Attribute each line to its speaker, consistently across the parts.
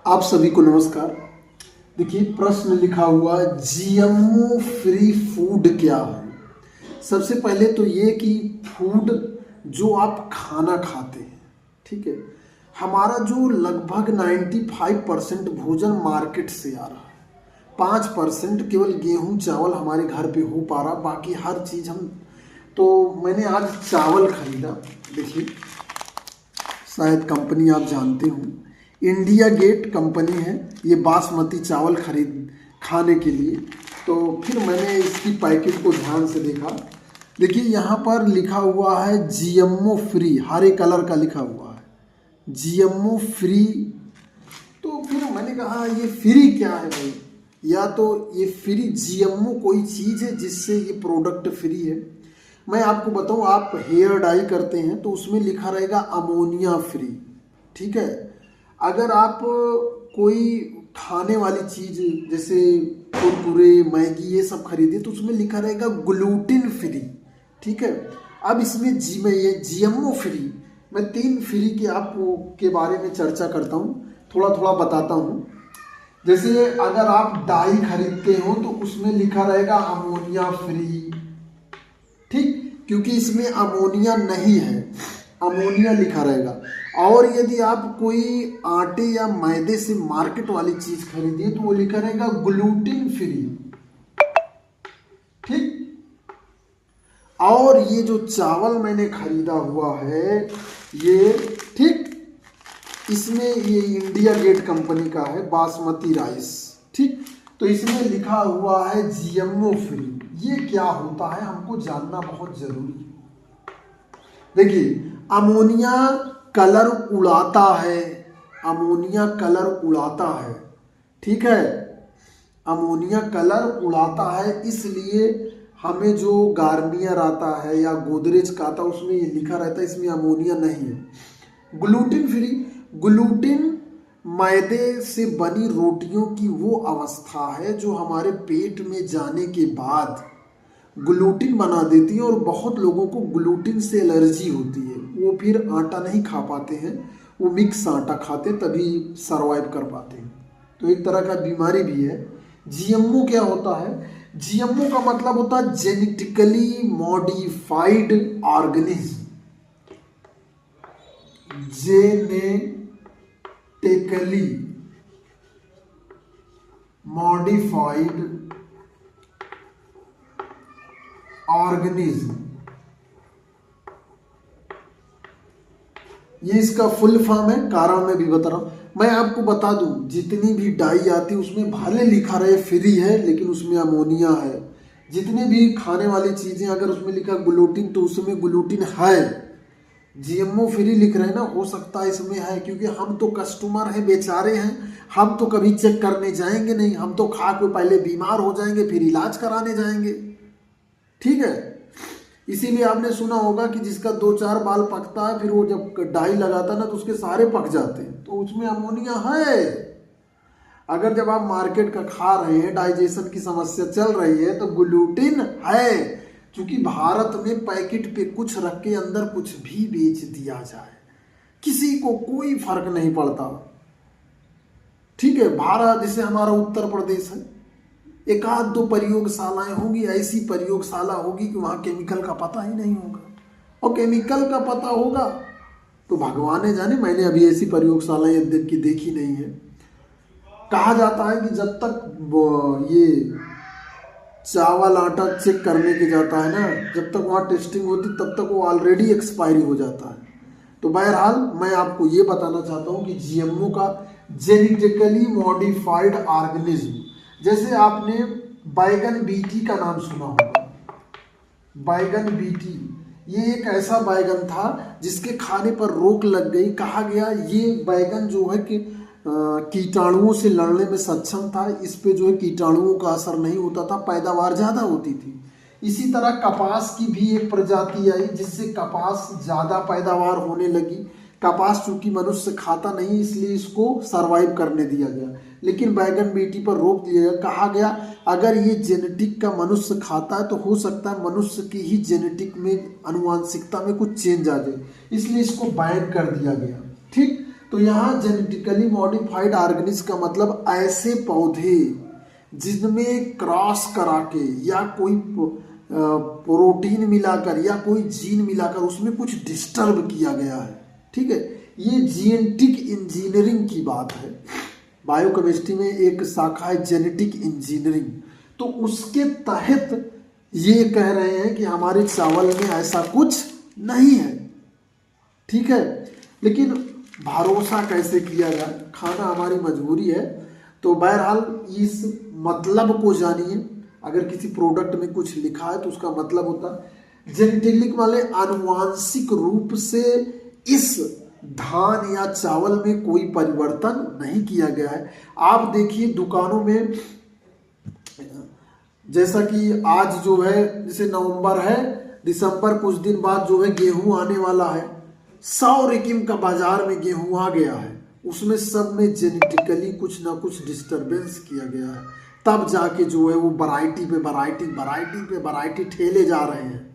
Speaker 1: आप सभी को नमस्कार। देखिए प्रश्न लिखा हुआ जीएमओ फ्री फूड क्या है। सबसे पहले तो ये कि फूड जो आप खाना खाते हैं, ठीक है, हमारा जो लगभग 95% भोजन मार्केट से आ रहा है, 5% केवल गेहूं चावल हमारे घर पे हो पा रहा, बाकी हर चीज़ हम। तो मैंने आज चावल खरीदा। देखिए शायद कंपनी आप जानते हो, इंडिया गेट कंपनी है। ये बासमती चावल खरीद खाने के लिए। तो फिर मैंने इसकी पैकेट को ध्यान से देखा। देखिए यहाँ पर लिखा हुआ है जीएमओ फ्री, हरे कलर का लिखा हुआ है जीएमओ फ्री। तो फिर मैंने कहा ये फ्री क्या है भाई, या तो ये फ्री जीएमओ कोई चीज़ है जिससे ये प्रोडक्ट फ्री है। मैं आपको बताऊं, आप हेयर डाई करते हैं तो उसमें लिखा रहेगा अमोनिया फ्री, ठीक है। अगर आप कोई खाने वाली चीज़ जैसे कुरकुरे मैगी ये सब खरीदे तो उसमें लिखा रहेगा ग्लूटेन फ्री, ठीक है। अब इसमें मैं ये जीएमओ फ्री, मैं 3 फ्री के आपको के बारे में चर्चा करता हूँ, थोड़ा थोड़ा बताता हूँ। जैसे अगर आप डाई खरीदते हो तो उसमें लिखा रहेगा अमोनिया फ्री, ठीक, क्योंकि इसमें अमोनिया नहीं है, अमोनिया लिखा रहेगा। और यदि आप कोई आटे या मैदे से मार्केट वाली चीज खरीदिए तो वो लिखा रहेगा ग्लूटेन फ्री, ठीक। और ये जो चावल मैंने खरीदा हुआ है ये, ठीक, इसमें ये इंडिया गेट कंपनी का है बासमती राइस, ठीक। तो इसमें लिखा हुआ है जीएमओ फ्री। ये क्या होता है हमको जानना बहुत जरूरी है। देखिए अमोनिया कलर उड़ाता है, अमोनिया कलर उड़ाता है, ठीक है, अमोनिया कलर उड़ाता है। इसलिए हमें जो गार्नियर आता है या गोदरेज का आता है उसमें ये लिखा रहता है इसमें अमोनिया नहीं है। ग्लूटेन फ्री, ग्लूटेन मैदे से बनी रोटियों की वो अवस्था है जो हमारे पेट में जाने के बाद ग्लूटेन बना देती है, और बहुत लोगों को ग्लूटेन से एलर्जी होती है, वो फिर आटा नहीं खा पाते हैं, वो मिक्स आटा खाते तभी सरवाइव कर पाते हैं। तो एक तरह का बीमारी भी है। जीएमओ क्या होता है? जीएमओ का मतलब होता है genetically modified organism, genetically modified organism, ये इसका फुल फॉर्म है। कारण मैं भी बता रहा हूं, मैं आपको बता दूं जितनी भी डाई आती है उसमें भले लिखा रहे फ्री है लेकिन उसमें अमोनिया है। जितनी भी खाने वाली चीजें अगर उसमें लिखा ग्लूटेन तो उसमें ग्लूटेन है। जीएमओ फ्री लिख रहे हैं ना, हो सकता है इसमें है, क्योंकि हम तो कस्टमर हैं, बेचारे हैं, हम तो कभी चेक करने जाएंगे नहीं, हम तो खा के पहले बीमार हो जाएंगे फिर इलाज कराने जाएंगे, ठीक है। इसीलिए आपने सुना होगा कि जिसका 2-4 बाल पकता है फिर वो जब डाई लगाता है ना तो उसके सारे पक जाते हैं, तो उसमें अमोनिया है। अगर जब आप मार्केट का खा रहे हैं, डाइजेशन की समस्या चल रही है तो ग्लूटेन है। क्योंकि भारत में पैकेट पे कुछ रख के अंदर कुछ भी बेच दिया जाए, किसी को कोई फर्क नहीं पड़ता, ठीक है। भारत जैसे हमारा उत्तर प्रदेश है, 1-2 प्रयोगशालाएं होंगी, ऐसी प्रयोगशाला होगी कि वहां केमिकल का पता ही नहीं होगा, और केमिकल का पता होगा तो भगवान ने जाने, मैंने अभी ऐसी प्रयोगशालाएं देखी नहीं है। कहा जाता है कि जब तक ये चावल आटा चेक करने के जाता है ना, जब तक वहाँ टेस्टिंग होती तब तक वो ऑलरेडी एक्सपायरी हो जाता है। तो बहरहाल मैं आपको ये बताना चाहता हूँ कि जीएमओ का जेनेटिकली मॉडिफाइड ऑर्गेनिज्म, जैसे आपने बैगन बीटी का नाम सुना होगा। बैगन बीटी ये एक ऐसा बैगन था जिसके खाने पर रोक लग गई। कहा गया ये बैगन जो है कि कीटाणुओं से लड़ने में सक्षम था, इस पे जो है कीटाणुओं का असर नहीं होता था, पैदावार ज़्यादा होती थी। इसी तरह कपास की भी एक प्रजाति आई जिससे कपास ज़्यादा पैदावार होने लगी। कपास चूंकि मनुष्य खाता नहीं इसलिए इसको सरवाइव करने दिया गया, लेकिन बैगन बीटी पर रोक दिया गया। कहा गया अगर ये जेनेटिक का मनुष्य खाता है तो हो सकता है मनुष्य की ही जेनेटिक में, अनुवांशिकता में कुछ चेंज आ जाए, इसलिए इसको बैन कर दिया गया, ठीक। तो यहाँ जेनेटिकली मॉडिफाइड ऑर्गेनिज्म का मतलब ऐसे पौधे जिनमें क्रॉस करा के या कोई प्रोटीन मिलाकर या कोई जीन मिलाकर उसमें कुछ डिस्टर्ब किया गया है। ठीक है, ये जेनेटिक इंजीनियरिंग की बात है। बायोकेमिस्ट्री में एक शाखा है जेनेटिक इंजीनियरिंग, तो उसके तहत ये कह रहे हैं कि हमारे चावल में ऐसा कुछ नहीं है। ठीक है, लेकिन भरोसा कैसे किया जाए, खाना हमारी मजबूरी है। तो बहरहाल इस मतलब को जानिए। अगर किसी प्रोडक्ट में कुछ लिखा है तो उसका मतलब होता है जेनेटिकली वाले आनुवांशिक रूप से इस धान या चावल में कोई परिवर्तन नहीं किया गया है। आप देखिए दुकानों में, जैसा कि आज जो है जैसे नवंबर है, दिसंबर कुछ दिन बाद जो है गेहूं आने वाला है। 100 रेकिम का बाजार में गेहूं आ गया है, उसमें सब में जेनेटिकली कुछ ना कुछ डिस्टरबेंस किया गया है, तब जाके जो है वो वैरायटी पे वैरायटी ठेले जा रहे हैं।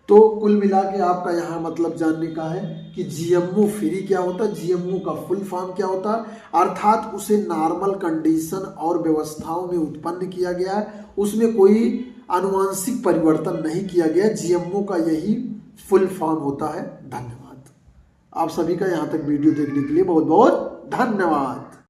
Speaker 1: तो कुल मिला के आपका यहाँ मतलब जानने का है कि जीएमओ फ्री क्या होता है, जीएमओ का फुल फॉर्म क्या होता है, अर्थात उसे नॉर्मल कंडीशन और व्यवस्थाओं में उत्पन्न किया गया है, उसमें कोई आनुवांशिक परिवर्तन नहीं किया गया। जीएमओ का यही फुल फॉर्म होता है। धन्यवाद। आप सभी का यहाँ तक वीडियो देखने के लिए बहुत बहुत धन्यवाद।